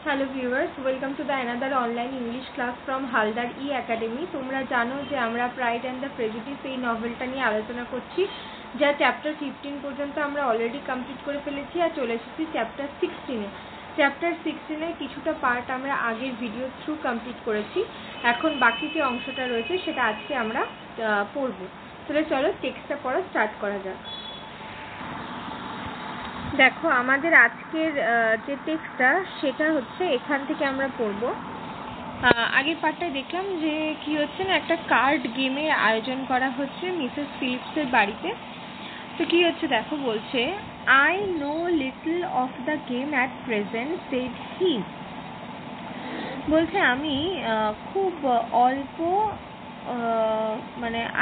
Hello viewers, welcome to the another online English class from Haldar E academy. তোমরা জানো যে আমরা প্রাইড অ্যান্ড দ্য প্রেজুডিস এই নভেলটা নিয়ে আলোচনা করছি, যা চ্যাপ্টার 15 পর্যন্ত আমরা অলরেডি কমপ্লিট করে ফেলেছি আর চলে এসেছি চ্যাপ্টার 16-এ। চ্যাপ্টার 16-এর কিছুটা পার্ট আমরা আগের ভিডিও থ্রু কমপ্লিট করেছি। এখন বাকি যে অংশটা রয়েছে সেটা আজকে আমরা পড়ব। তাহলে চলো টেক্সটটা পড়া স্টার্ট করা যাক। দেখো, আমাদের আজকের যে টেক্সটটা সেটা হচ্ছে এখান থেকে আমরা পড়ব। আগের পার্টটায় দেখলাম যে কি হচ্ছে না, একটা কার্ড গেমের আয়োজন করা হচ্ছে মিসেস ফিলিপসের বাড়িতে। তো কি হচ্ছে দেখো, বলছে I know little of the game at present said he. বলছে আমি খুব অল্প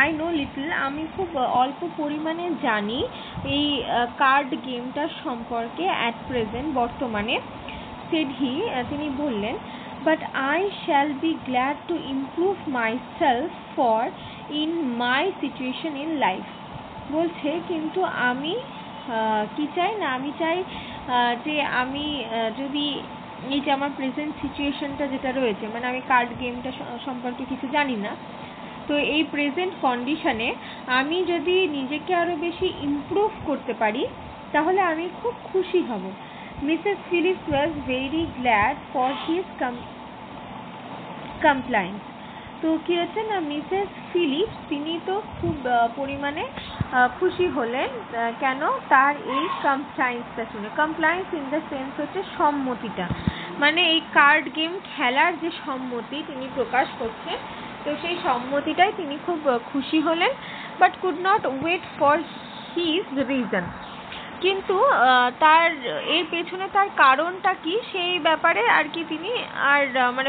আই নো লিটল, আমি খুব অল্প পরিমাণে জানি এই কার্ড গেমটার সম্পর্কে অ্যাট প্রেজেন্ট, বর্তমানে। সেড হি, তিনি বললেন, but I shall be glad to improve my self for in my situation in life. বলছে কিন্তু আমি কি চাই না, আমি চাই যে আমি যদি এই যে আমার প্রেজেন্ট সিচুয়েশনটা যেটা রয়েছে, মানে আমি কার্ড গেমটা সম্পর্কে কিছু জানি না, তো এই প্রেজেন্ট কন্ডিশনে আমি যদি নিজেকে আরও বেশি ইমপ্রুভ করতে পারি তাহলে আমি খুব খুশি হব। Mrs Phillips was very glad for his compliance. তো কী হচ্ছে না, মিসেস ফিলিপস তিনি তো খুব পরিমাণে খুশি হলেন। কেন? তার এই কমপ্লায়েন্সটা শুনে। কমপ্লায়েন্স ইন দ্য সেন্স হচ্ছে সম্মতিটা, মানে এই কার্ড গেম খেলার যে সম্মতি তিনি প্রকাশ করছেন, তো সেই সম্মতিটাই তিনি খুব খুশি হলেন। But could not wait for his reason. কিন্তু তার এর পেছনে তার কারণটা কি সেই ব্যাপারে আর কি তিনি আর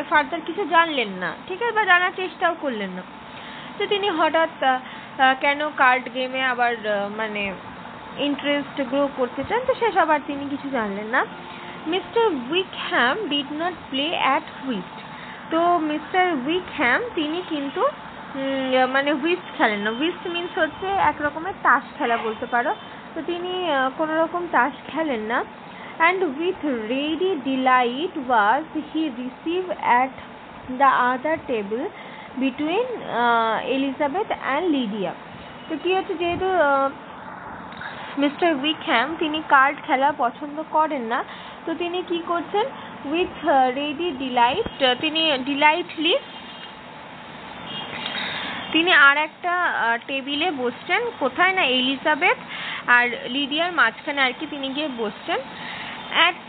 ফার্দার কিছু জানলেন না, ঠিক আছে, বা জানার চেষ্টাও করলেন না। তো তিনি হঠাৎ কেন কার্ড গেমে আবার ইন্টারেস্ট গ্রো করতে চান, তো সেসব আর তিনি কিছু জানলেন না। Mister Wickham did not play at whist. তো মিস্টার উইকহ্যাম তিনি কিন্তু হুইস্ট খেলেন না। হুইস্ট মিনস হচ্ছে এক রকমের তাস খেলা বলতে পারো। তো তিনি কোনো রকম তাস খেলেন না। And with ready delight was he receive at the other table between Elizabeth and Lydia. তো কী হচ্ছে, যেহেতু মিস্টার উইকহ্যাম তিনি কার্ড খেলা পছন্দ করেন না, তো তিনি কি করছেন, উইথ রেডি ডিলাইট, তিনি ডিলাইটলি তিনি আর একটা টেবিলে বসছেন। কোথায় না, এলিজাবেথ আর লিডিয়ার মাঝখানে আর কি তিনি গিয়ে বসছেন। At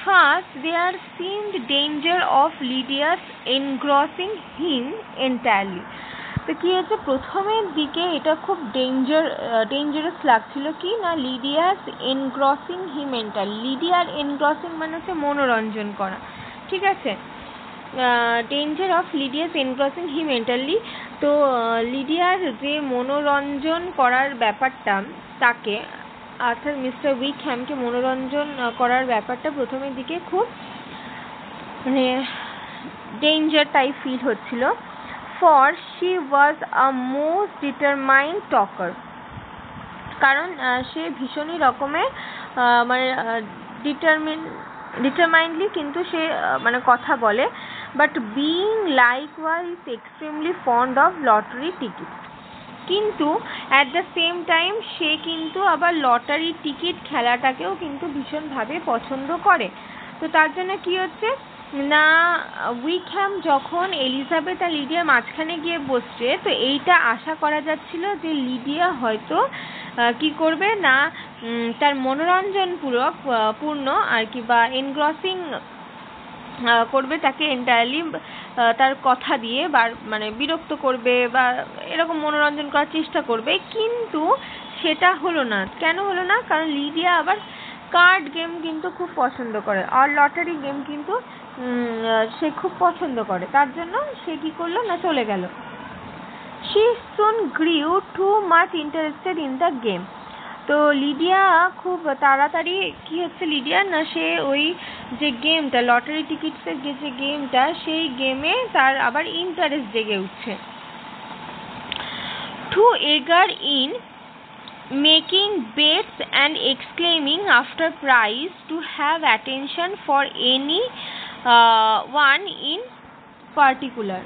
first there seemed danger of Lydia's engrossing him entirely. তো কী হচ্ছে, প্রথমের দিকে এটা খুব ডেঞ্জারাস লাগছিল কি না, লিডিয়াস এনগ্রসিং হিম এন্টায়ারলি। লিডিয়ার এনগ্রসিং মানে হচ্ছে মনোরঞ্জন করা, ঠিক আছে। Danger of Lydia's engrossing he mentally. তো লিডিয়ার যে মনোরঞ্জন করার ব্যাপারটা, তাকে অর্থাৎ মিস্টার উইকহ্যামকে মনোরঞ্জন করার ব্যাপারটা প্রথমের দিকে খুব ডেঞ্জার টাইপ ফিল হচ্ছিল। For she was a most determined talker, কারণ সে ভীষণই রকমের ডিটারমাইন্ডলি কিন্তু সে কথা বলে। But being likewise extremely fond of lottery ticket. কিন্তু অ্যাট দ্য সেম টাইম সে কিন্তু আবার লটারি টিকিট খেলাটাকেও কিন্তু ভীষণভাবে পছন্দ করে। তো তার জন্য কি হচ্ছে না, উইকহ্যাম যখন এলিজাবেথ আর লিডিয়ার মাঝখানে গিয়ে বসছে, তো এইটা আশা করা যাচ্ছিল যে লিডিয়া হয়তো কি করবে না, তার মনোরঞ্জন পূর্ণ আর কি, বা এনগ্রসিং করবে তাকে এন্টায়ারলি, তার কথা দিয়ে বা বিরক্ত করবে বা এরকম মনোরঞ্জন করার চেষ্টা করবে। কিন্তু সেটা হলো না। কেন হলো না? কারণ লিডিয়া আবার কার্ড গেম কিন্তু খুব পছন্দ করে, আর লটারি গেম কিন্তু সে খুব পছন্দ করে। তার জন্য সে কি করলো না, চলে গেল। She soon গ্রিউ too much interested in the game. তো লিডিয়া খুব তাড়াতাড়ি কি হচ্ছে, লিডিয়া না, সে ওই যে গেমটা লটারি টিকিটসের যে গেমটা, সেই গেমে তার আবার ইন্টারেস্ট জেগে উঠছে। টু এগার in making bets and exclaiming after prize to have attention for any one in particular.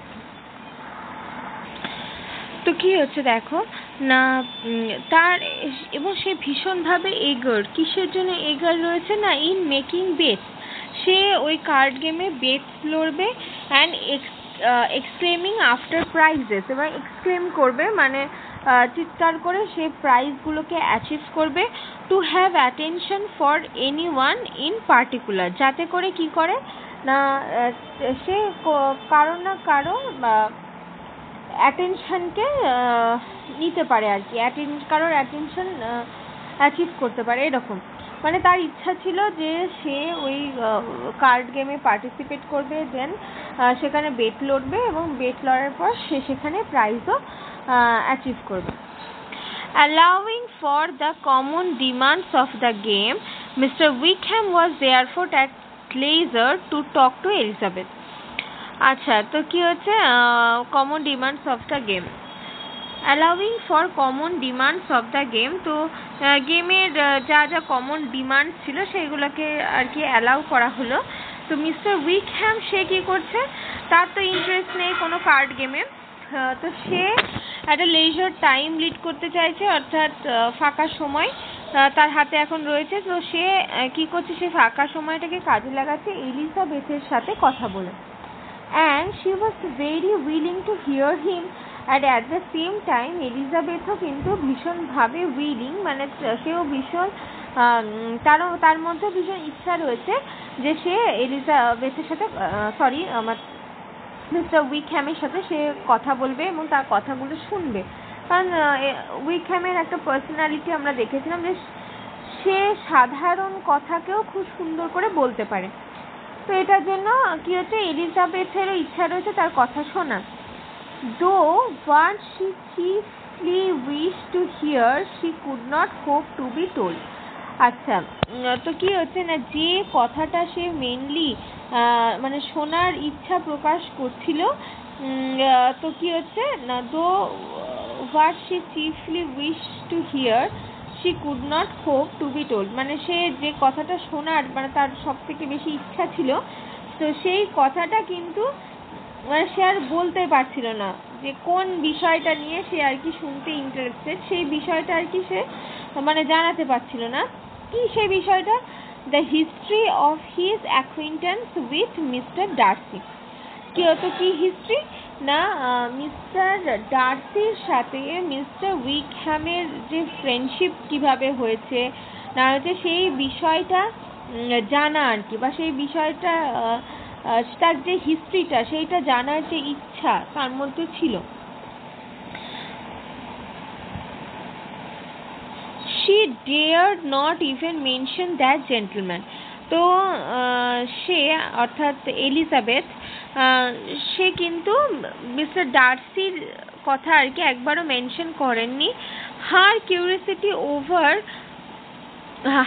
তো কি হচ্ছে দেখো না তার এবং সে ভীষণভাবে এগার, কিসের জন্য এগার রয়েছে না ইন মেকিং বেটস, সে ওই কার্ড গেমে বেটস লড়বে অ্যান্ড এক্সক্লেমিং আফটার প্রাইজেস, এবার এক্সক্লেম করবে মানে চিৎকার করে সে প্রাইজগুলোকে অ্যাচিভ করবে, to have attention for any one in particular, যাতে করে কি করে না সে কারো না কারো অ্যাটেনশনকে নিতে পারে আর কি, কারোর অ্যাটেনশন অ্যাচিভ করতে পারে এরকম। মানে তার ইচ্ছা ছিল যে সে ওই কার্ড গেমে পার্টিসিপেট করবে, দেন সেখানে বেট লড়বে এবং বেট লড়ার পর সে সেখানে প্রাইজও অ্যাচিভ করবে। Allowing for the common demands of the game, Mr. Wickham was therefore at leisure to talk to Elizabeth. আচ্ছা, তো কি হচ্ছে common demands of the game, allowing for common demands of the game, তো গেমের যা যা common demand ছিল সেগুলোকে আর কি অ্যালাউ করা হলো। তো মিস্টার উইকহ্যাম সে কী করছে, তার তো ইন্টারেস্ট নেই কোনো কার্ড গেমে, তো সে একটা লেজার টাইম লিড করতে চাইছে, অর্থাৎ ফাঁকা সময় তার হাতে এখন রয়েছে। তো সে কী করছে, সে ফাঁকা সময়টাকে কাজে লাগাচ্ছে এলিজাবেথের সাথে কথা বলে। And she was very willing to hear him, and at the same time এলিজাবেথও কিন্তু ভীষণভাবে উইলিং, মানে সেও ভীষণ তার মধ্যে ভীষণ ইচ্ছা রয়েছে যে সে এলিজাবেথের সাথে আমার মিস্টার উইকহ্যামের সাথে সে কথা বলবে এবং তার কথাগুলো শুনবে। কারণ উইকহ্যামের একটা পার্সোনালিটি আমরা দেখেছিলাম যে সে সাধারণ কথাকেও খুব সুন্দর করে বলতে পারে। তো এটার জন্য কি হচ্ছে, এলিজাবেথেরও ইচ্ছা রয়েছে তার কথা শোনা। Though what she chiefly wished to hear, she could not hope to be told. আচ্ছা, তো কি হচ্ছে না, যে কথাটা সে মেইনলি মানে শোনার ইচ্ছা প্রকাশ করছিল, তো কি হচ্ছে না, though what she chiefly wished to hear, she could not hope to be told, মানে সে যে কথাটা শোনার মানে তার সব থেকে বেশি ইচ্ছা ছিল, তো সেই কথাটা কিন্তু মানে সে আর বলতে পারছিল না, যে কোন বিষয়টা নিয়ে সে আর কি শুনতে ইন্টারেস্টেড, সেই বিষয়টা আর কি সে মানে জানাতে পারছিল না। কি সেই বিষয়টা, the history of his acquaintance with mister Darcy. কি হতো, কি হিস্ট্রি না, মিস্টার ডার্সির সাথে মিস্টার উইকহ্যামের যে ফ্রেন্ডশিপ কিভাবে হয়েছে না হয়েছে সেই বিষয়টা জানা আর কি, বা সেই বিষয়টা তার যে হিস্ট্রিটা সেইটা জানার যে ইচ্ছা তার মধ্যে ছিল। She dared not even mention that gentleman. তো সে অর্থাৎ এলিজাবেথ সে কিন্তু মিস্টার ডার্সির কথা আর কি একবারও মেনশন করেননি। Her curiosity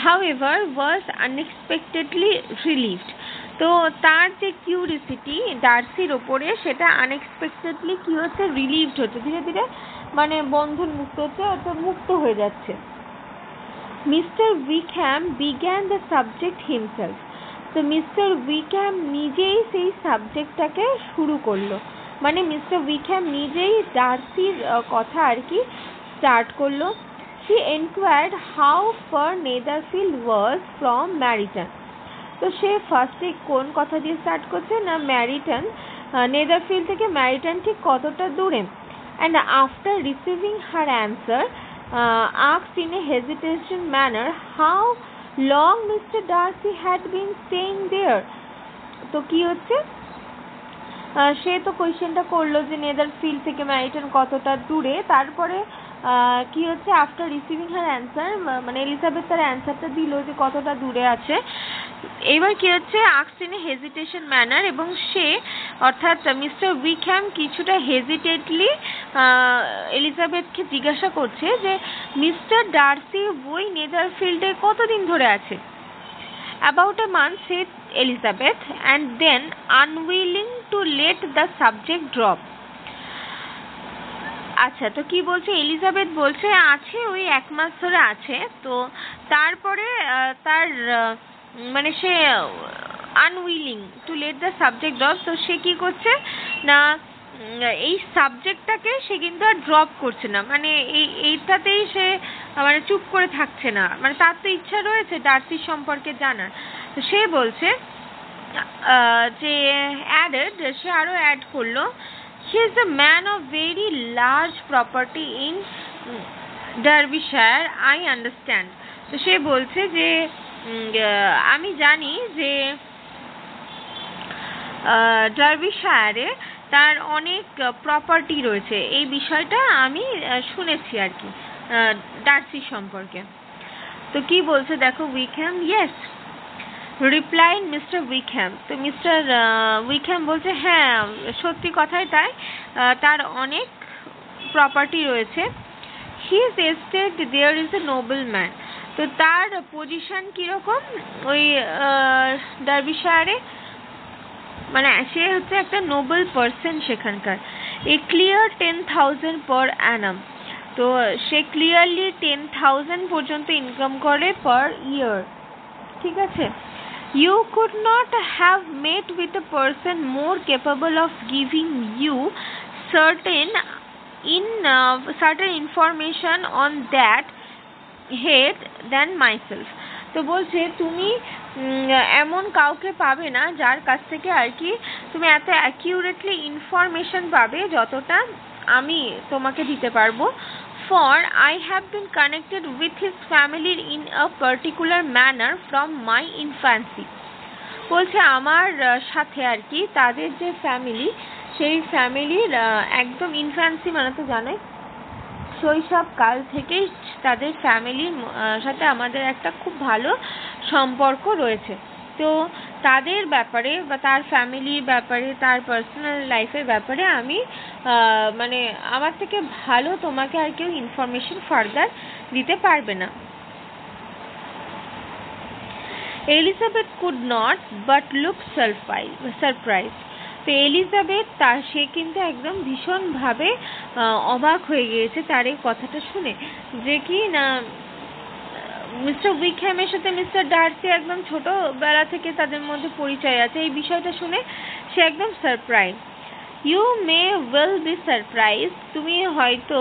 however was unexpectedly relieved. তো তার যে কিউরিসিটি ডার্সির ওপরে সেটা আনএক্সপেক্টেডলি কি হচ্ছে, রিলিভড হচ্ছে, ধীরে ধীরে মানে বন্ধন মুক্ত হচ্ছে, অর্থাৎ মুক্ত হয়ে যাচ্ছে। Mister Wickham began the subject himself. তো মিস্টার উইকহ্যাম নিজেই সেই সাবজেক্টটাকে শুরু করলো, মানে মিস্টার উইকহ্যাম নিজেই ডার্সির কথা আর কি স্টার্ট করলো। He enquired how far Netherfield was from Meryton. তো সে ফার্স্টে কোন কথা দিয়ে স্টার্ট করছে না, ম্যারিটন, নেদারফিল্ড থেকে ম্যারিটন ঠিক কতটা দূরে। And after receiving her answer asked in a hesitation manner how long Mr. Darcy had been staying there. তো কি হচ্ছে, সে তো কোয়েশ্চেনটা করলো যে নেদারফিল্ড থেকে ম্যারিটন কতটা দূরে, তারপরে কি হচ্ছে আফটার রিসিভিং হার অ্যান্সার, মানে এলিজাবেথ তার অ্যান্সারটা দিল যে কতটা দূরে আছে। এবার কি হচ্ছে, asked in a hesitation manner, এবং সে অর্থাৎ মিস্টার উইকহ্যাম কিছুটা হেজিটেটলি এলিজাবেথকে জিজ্ঞাসা করছে যে মিস্টার ডার্সি ওই নেদারফিল্ডে কতদিন ধরে আছে। About a month said Elizabeth, and then unwilling to let the subject drop. আচ্ছা, তো কি বলছে, এলিজাবেথ বলছে আছে ওই 1 মাস ধরে আছে। তো তারপরে তার মানে সে unwilling to let the subject drop. তো সে কী করছে না এই সাবজেক্টটাকে সে কিন্তু আর ড্রপ করছে না, মানে এইটাতেই সে মানে চুপ করে থাকছে না, মানে তার তো ইচ্ছা রয়েছে ডার্সির সম্পর্কে জানার। তো সে বলছে যে সে আরও অ্যাড করলো, he is the man of very large property in Derbyshire, I understand. তো সে বলছে যে আমি জানি যে ডার্বিশায়ারে তার অনেক প্রপার্টি রয়েছে, এই বিষয়টা আমি শুনেছি আর কি ডার্সি সম্পর্কে। তো কি বলছে দেখো Wickham, yes replied mister Wickham. তো মিস্টার উইকহ্যাম বলছে হ্যাঁ সত্যি কথাই তাই, তার অনেক প্রপার্টি রয়েছে। His estate there is a noble man. তো তার পজিশন কীরকম ওই ডার্বিশায়ারে, মানে সে হচ্ছে একটা নোবেল পার্সন সেখানকার। এ ক্লিয়ার 10,000 পার অ্যানাম। তো সে ক্লিয়ারলি 10,000 পর্যন্ত ইনকাম করে পার ইয়ার, ঠিক আছে। You could not have met with a person more capable of giving you certain information on that head than myself. তো বলছে তুমি এমন কাউকে পাবে না যার কাছ থেকে আর কি তুমি এত অ্যাকিউরেটলি ইনফরমেশন পাবে যতটা আমি তোমাকে দিতে পারবো। For I have been connected with his family in a particular manner from my infancy. বলছে আমার সাথে আর কি তাদের যে ফ্যামিলি, সেই ফ্যামিলির একদম ইনফ্যান্সি মানে তো জানোই শৈশব কাল থেকেই তাদের ফ্যামিলির সাথে আমাদের একটা খুব ভালো সম্পর্ক রয়েছে। তো তাদের ব্যাপারে বা তার ফ্যামিলির ব্যাপারে তার পার্সোনাল লাইফের ব্যাপারে আমি মানে আমার থেকে ভালো তোমাকে আর কেউ ইনফরমেশন ফার্দার দিতে পারবে না। Elizabeth could not but look surprise. তো এলিজাবেথ সে কিন্তু একদম ভীষণভাবে অবাক হয়ে গিয়েছে তার এই কথাটা শুনে, যে কি না মিস্টার উইকহ্যামের সাথে মিস্টার ডার্সি একদম ছোটবেলা থেকে তাদের মধ্যে পরিচয় আছে, এই বিষয়টা শুনে সে একদম surprise. You may well be surprise, তুমি হয়তো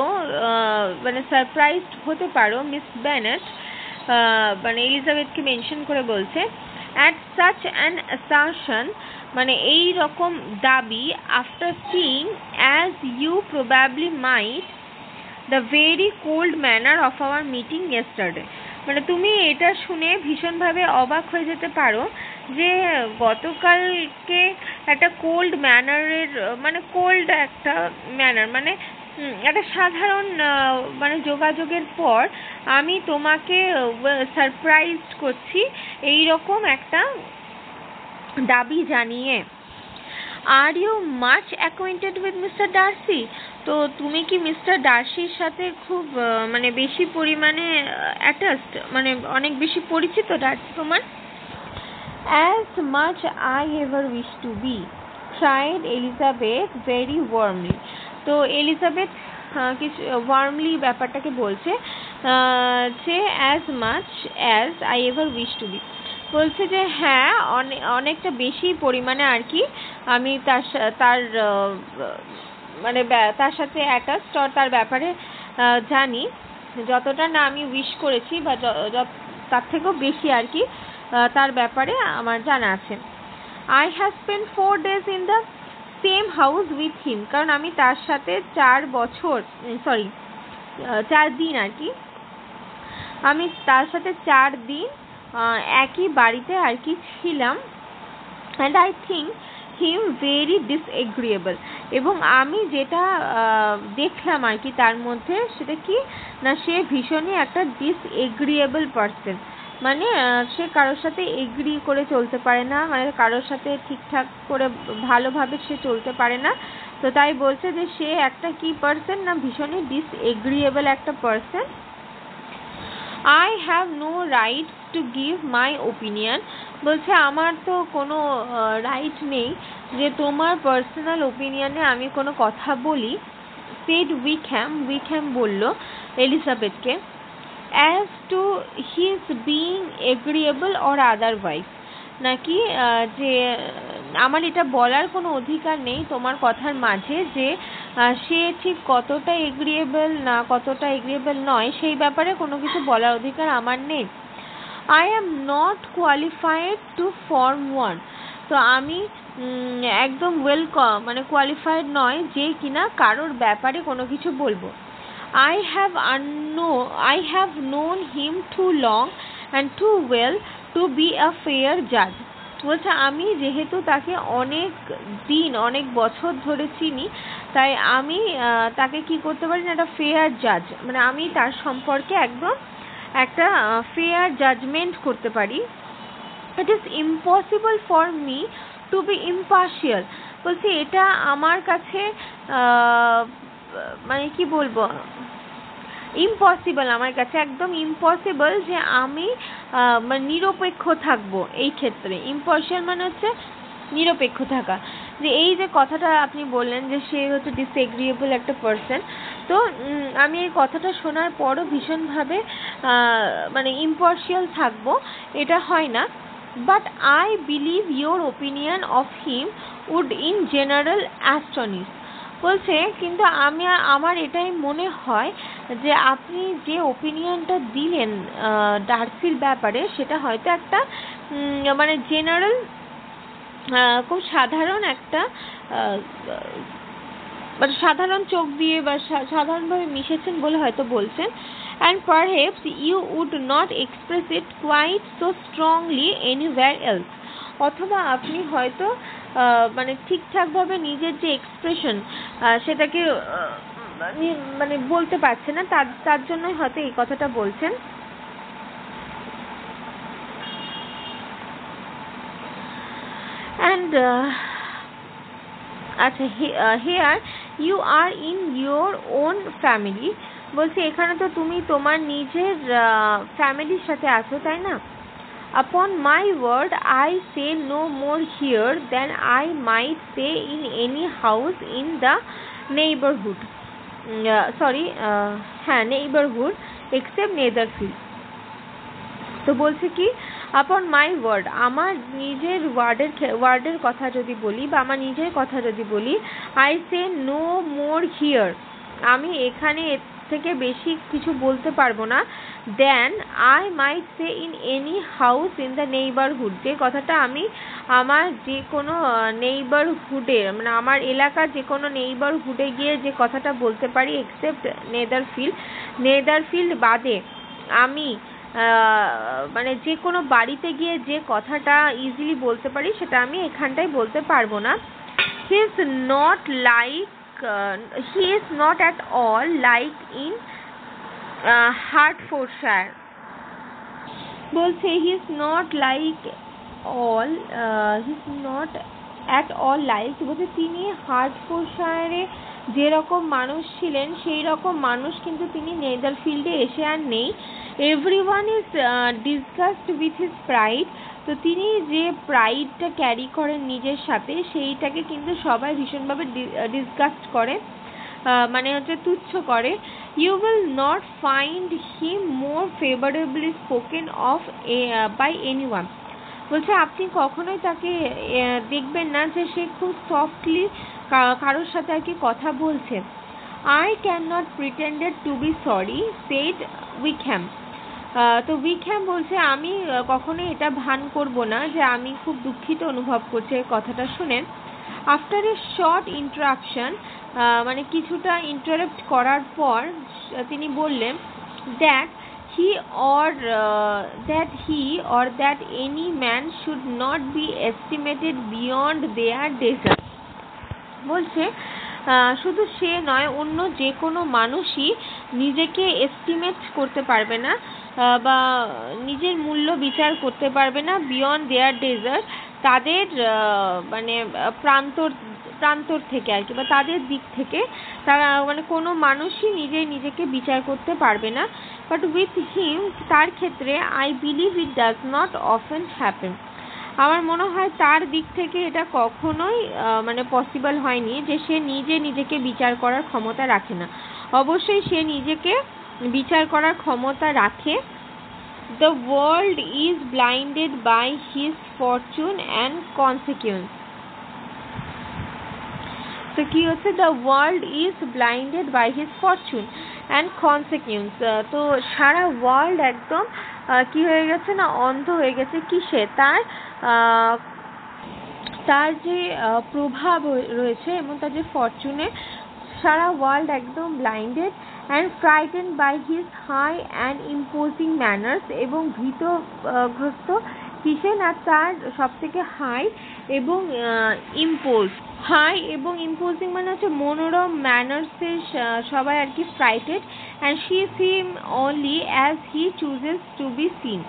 মানে সারপ্রাইজড হতে পারো মিস বেনেট, মানে এলিজাবেথকে মেনশন করে বলছে, অ্যাট সাচ অ্যান অ্যাসারশন, মানে এই রকম দাবি, after seeing as you probably might the very cold manner of our meeting yesterday. মানে তুমি এটা শুনে ভীষণভাবে অবাক হয়ে যেতে পারো যে গতকালকে একটা কোল্ড ম্যানারের মানে কোল্ড একটা ম্যানার মানে একটা সাধারণ মানে যোগাযোগের পর আমি তোমাকে সারপ্রাইজ করছি এই রকম একটা দাবি জানিয়ে। Are you much acquainted with mister Darcy. তো তুমি কি মিস্টার ডার্সির সাথে খুব মানে বেশি পরিমাণে অ্যাটাচড, মানে অনেক বেশি পরিচিত ডার্সি তোমার? As much I ever wish to be, cried Elizabeth very warmly. তো এলিজাবেথ কিছু ওয়ার্মলি ব্যাপারটাকে বলছে যে as much as I ever wish to be, বলছে যে হ্যাঁ অনেকটা বেশি পরিমাণে আর কি আমি তার মানে তার সাথে অ্যাটাচড আর তার ব্যাপারে জানি, যতটা না আমি উইশ করেছি বা তার থেকেও বেশি আর কি তার ব্যাপারে আমার জানা আছে। I have spent 4 days in the same house with him, কারণ আমি তার সাথে 4 দিন আর কি আমি তার সাথে 4 দিন একই বাড়িতে আর কি ছিলাম। And I think him very disagreeable, এবং আমি যেটা দেখলাম আর কি তার মধ্যে সেটা কি না সে ভীষণই একটা ডিসএগ্রিয়েবল পার্সন, মানে সে কারোর সাথে এগ্রি করে চলতে পারে না, মানে কারোর সাথে ঠিকঠাক করে ভালোভাবে সে চলতে পারে না। তো তাই বলছে যে সে একটা কি পার্সন না ভীষণই ডিসএগ্রিয়েবল একটা person. I have no right to give my opinion, বলছে আমার তো কোনো রাইট নেই যে তোমার পার্সোনাল ওপিনিয়নে আমি কোনো কথা বলি। সেড উইকহ্যাম বলল এলিজাবেথকে, as to his being agreeable or otherwise, নাকি যে আমার এটা বলার কোনো অধিকার নেই তোমার কথার মাঝে যে সে ঠিক কতটা এগ্রিয়েবল না কতটা এগ্রিয়েবল নয় সেই ব্যাপারে কোনো কিছু বলার অধিকার আমার নেই। I am not qualified to form one. তো আমি একদম মানে কোয়ালিফাইড নয় যে কিনা কারোর ব্যাপারে কোনো কিছু বলবো। I have known him too long and too well to be a fair judge. বলছে আমি যেহেতু তাকে অনেক দিন অনেক বছর ধরে চিনি, তাই আমি তাকে কি করতে পারি না, একটা ফেয়ার জাজ, মানে আমি তার সম্পর্কে একদম একটা ফেয়ার জাজমেন্ট করতে পারি। It is impossible for me to be impartial. বলছে এটা আমার কাছে মানে কি বলবো, ইম্পসিবল, আমার কাছে একদম ইম্পসিবল যে আমি মানে নিরপেক্ষ থাকবো এই ক্ষেত্রে। ইম্পার্শিয়াল মানে হচ্ছে নিরপেক্ষ থাকা। যে এই যে কথাটা আপনি বললেন যে সে হচ্ছে ডিসএগ্রিয়েবল একটা পার্সন, তো আমি এই কথাটা শোনার পরও ভীষণভাবে মানে ইম্পার্শিয়াল থাকবো এটা হয় না। But I believe your opinion of him would in general astonish. বলছে কিন্তু আমার এটাই মনে হয় যে আপনি যে ওপিনিয়নটা দিলেন ডার্সির ব্যাপারে সেটা হয়তো একটা মানে জেনারেল খুব সাধারণ একটা মানে সাধারণ চোখ দিয়ে বা সাধারণভাবে মিশেছেন বলে হয়তো বলছেন। and perhaps you would not express it quite so strongly anywhere else. অথবা আপনি হয়তো মানে ঠিকঠাকভাবে নিজের যে এক্সপ্রেশন সেটাকে মানে বলতে পারছে না, তার জন্যই হয়তো এই কথাটা বলছেন। and আচ্ছা here you are in your own family। বলছি এখানে তো তুমি তোমার নিজের ফ্যামিলির সাথে আছো, তাই না? upon my word I say no more here than I might say in any house in the neighborhood neighborhood except Netherfield। তো বলছে কি আপন মাই ওয়ার্ড, আমার নিজের ওয়ার্ডের কথা যদি বলি বা আমার নিজের কথা যদি বলি, I say no more here, আমি এখানে এর থেকে বেশি কিছু বলতে পারবো না, then I might say in any house in the neighbourhood, যে কথাটা আমি আমার যে কোনো নেইবারহুডে মানে আমার এলাকার যে কোনো নেইবারহুডে গিয়ে যে কথাটা বলতে পারি এক্সেপ্ট নেদারফিল্ড বাদে আমি মানে যে কোনো বাড়িতে গিয়ে যে কথাটা ইজিলি বলতে পারি সেটা আমি এখানটায় বলতে পারবো না। He is not at all like in Hertfordshire. বলছে he is not at all like, বলছে তিনি হার্টফোর্ডশায়ারে যেরকম মানুষ ছিলেন সেই রকম মানুষ কিন্তু তিনি নেদারফিল্ডে এসে আর নেই। Everyone is disgust with his pride. তো তিনি যে প্রাইডটা ক্যারি করেন নিজের সাথে সেইটাকে কিন্তু সবাই ভীষণভাবে ডিসগাস্ট করে, মানে হচ্ছে তুচ্ছ করে। You will not find him more favourably spoken of by anyone. বলছে আপনি কখনোই তাকে দেখবেন না যে সে খুব সফটলি কারোর সাথে আর কি কথা বলছে। I can not pretended to be sorry said Wickham. তো উইকহ্যাম বলছে আমি কখনোই এটা ভান করব না যে আমি খুব দুঃখিত অনুভব করছি এই কথাটা শুনে। আফটার এ শর্ট ইন্টারাপশন, মানে কিছুটা ইন্টারাপ্ট করার পর তিনি বললেন that he or that any man should not be estimated beyond their desert। বলছে শুধু সে নয়, অন্য যে কোনো মানুষই নিজেকে এস্টিমেট করতে পারবে না বা নিজের মূল্য বিচার করতে পারবে না বিয়ন্ড দেয়ার ডেজার্ট, তাদের মানে প্রান্তর থেকে আর কি, বা তাদের দিক থেকে তারা মানে কোনো মানুষই নিজেকে বিচার করতে পারবে না। বাট উইথ হিম, তার ক্ষেত্রে I believe it does not often happen. আমার মনে হয় তার দিক থেকে এটা কখনোই মানে পসিবল হয়নি যে সে নিজেকে বিচার করার ক্ষমতা রাখে না। অবশ্যই সে নিজেকে বিচার করার ক্ষমতা রাখে, the world is blinded by his fortune and consequence. তো কি হচ্ছে, the world is blinded by his fortune and consequence. তো সারা ওয়ার্ল্ড একদম কি হয়ে গেছে না, অন্ধ হয়ে গেছে কিসে, তার যে প্রভাব রয়েছে এবং তার যে ফরচুনে। সারা ওয়ার্ল্ড একদম blinded and frightened by his high and imposing manners, এবং ভীতগ্রস্ত কিসে না, তার সবথেকে হাই এবং ইম্পোজিং মানে হচ্ছে মনোরম ম্যানার্সে সবাই আর কি frighted. And she seem only as he chooses to be seen,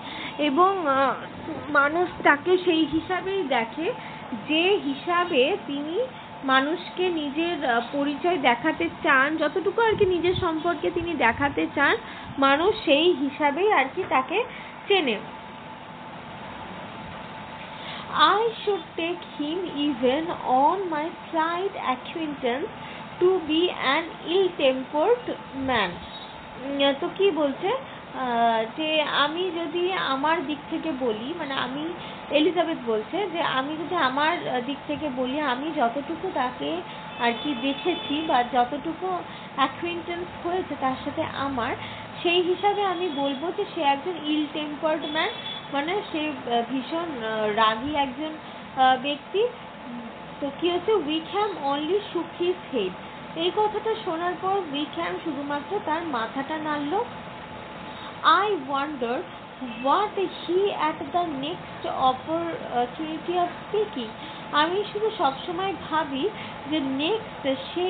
এবং মানুষ তাকে সেই হিসাবেই দেখে যে হিসাবে তিনি মানুষকে নিজের পরিচয় দেখাতে চান, যতটুকু আর কি নিজের সম্পর্কে তিনি দেখাতে চান, মানুষ সেই হিসাবেই আর কি তাকে চেনে। I should take him even on my slight acquaintance to be an ill-tempered man. তো কি বলছে, যে আমি যদি আমার দিক থেকে বলি, মানে আমি এলিজাবেথ বলছে যে আমি যদি আমার দিক থেকে বলি, আমি যতটুকু তাকে আর কি দেখেছি বা যতটুকু অ্যাকুয়েন্টেন্স হয়েছে তার সাথে আমার, সেই হিসাবে আমি বলবো যে সে একজন ইল টেম্পার্ড ম্যান, মানে সে ভীষণ রাগী একজন ব্যক্তি। তো কি হচ্ছে, উইকহ্যাম অনলি শুক হিজ হেড। এই কথাটা শোনার পর উইকহ্যাম শুধুমাত্র তার মাথাটা নাড়ল। I wonder what he at the next opportunity of speaking. আমি শুধু সবসময় ভাবি যে নেক্সট সে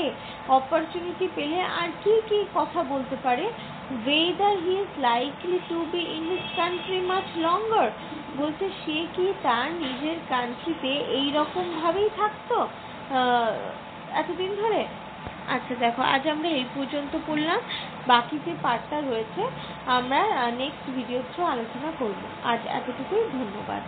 অপরচুনিটি পেলে আর কি কি কথা বলতে পারে। whether he is likely to be in his country much longer. বলছে সে কি তার নিজের কান্ট্রিতে এইরকম ভাবেই থাকতো এতদিন ধরে। আচ্ছা দেখো, আজ আমরা এই পর্যন্ত পড়লাম, বাকি যে পার্টটা রয়েছে আমরা নেক্সট ভিডিওর থ্রু আলোচনা করব। আজ এতটুকুই, ধন্যবাদ।